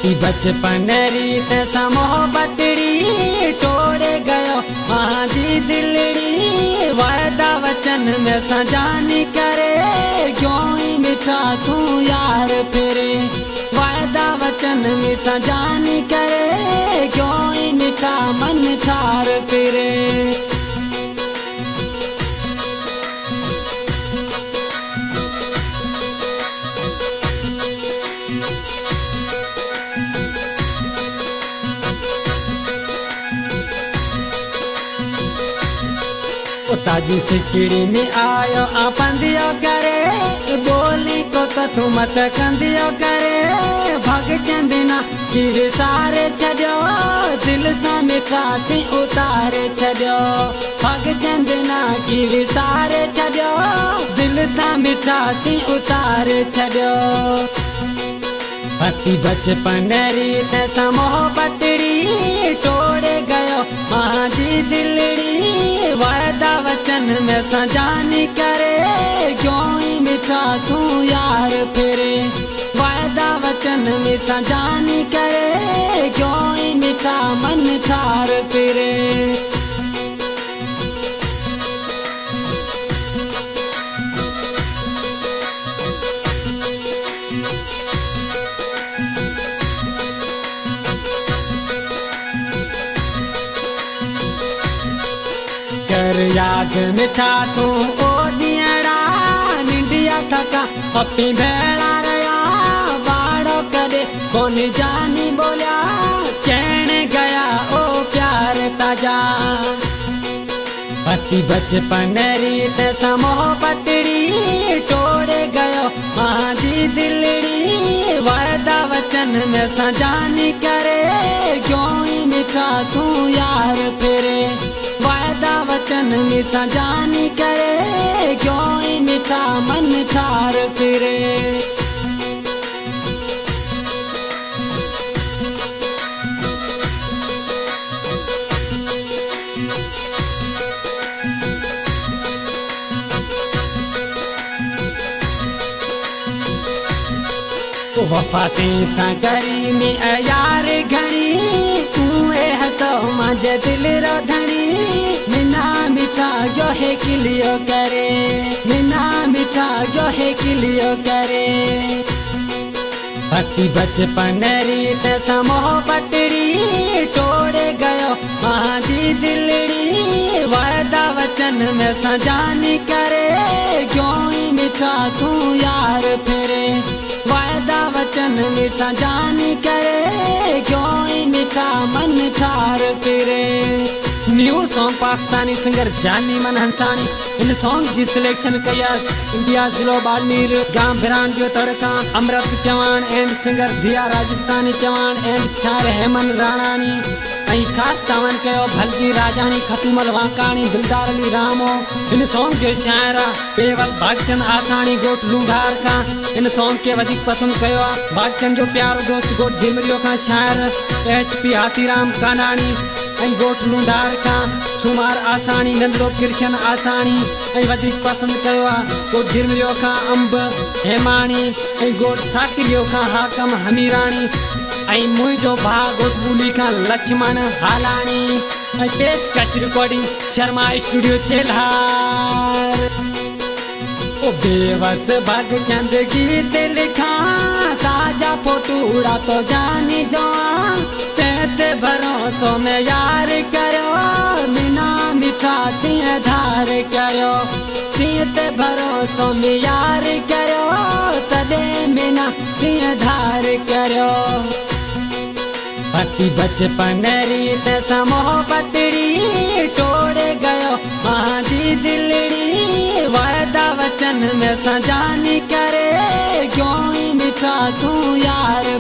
पति बचपन रीत समोहबतड़ी तोड़े गयो माझी दिलड़ी वायदा वचन में सजानी करे क्यों ही मिठा तू यार फिरे वायदा वचन में सजानी करे क्यों ही मिठा मन ठार फिरे ताजी सिकड़ी में आयो आपंदियो करे बोली को तो तू मत कंदियो करे भग चंदना की विसारे छड़ो दिल सा मिठा ती उतारे छड़ो भग चंदना की विसारे छड़ो दिल सा मिठा ती उतारे छड़ो पति बचपन रीत समोहबतड़ी तोड़े गयो माझी दिलड़ी वायदा वचन में सजानी करे क्यों ही मिठा तू यार फिरे वायदा वचन में सजानी करे क्यों ही मिठा मन ठार फिरे कर याद मिठा तू ओ दियड़ा निंदिया थका पप्पी भेड़ा रया बाड़ो करे कौन जानी बोलिया कहने गया ओ प्यार ताजा पति बचपन रीत समोहबतड़ी तोड़े गयो माझी दिलड़ी वायदा वचन में सजानी करे क्यों ही मिठा तू यार फिरे वायदा वचन में सजानी करे क्यों ही मिठा मन ठार फिरे वफाते सागरी में यार घनी तू है तो मजे दिल रो धनी मिना मिठा जो है किलियो करे मिना मिठा जो है किलियो करे पति बचपन रीत समोहबतड़ी तोड़े गयो माझी दिलड़ी वायदा वचन में सजानी करे क्यों ही मिठा तू यार फिरे वायदा वचन में सजानी करे क्यों ही मिठा मन ठार फिरे न्यू सॉन्ग पाकिस्तानी सिंगर जानी मन हंसानी इन सॉन्ग जी सिलेक्शन कया इंडिया जिलो बाड़मेर गांव भिरान जो तड़का अमृत चौहान एंड सिंगर दिया राजस्थानी चौहान एंड शायर हेमन राणानी खास तवन कयो भलजी राजानी खटूमल वाकानी दिलदार अली रामो इन सॉन्ग जो शायरा बेवस भागचंद आसानी गोट लूंघार का इन सॉन्ग के वधिक पसंद कयो भागचंद जो प्यारो दोस्त गोट झिमरियो का शायर HP हाथीराम कानानी गोट लूंढार का सुमार आसानी नंदलो कृष्ण आसानी वधिक पसंद कयो गोट झिमरियो का अंब हेमानी गोट साकिरियो का हाकम हमीरानी मुझो भाग गोट बुली का लक्ष्मण हालानी पेशकश रिकॉर्डिंग शर्मा स्टूडियो चेल्हार ओ बेवस भगचंद गीत लिखा ताजा फोटूड़ा तो जानी जो ते भरोसों में यार करो मिना मिठा तिये धार करो ते भरोसों में यार करो तदे मिना तिये धार करो पति बचपन रीत समोहबतड़ी तोड़े गयो माझी दिलड़ी वायदा वचन में सजानी करे क्यों ही मिठा तू यार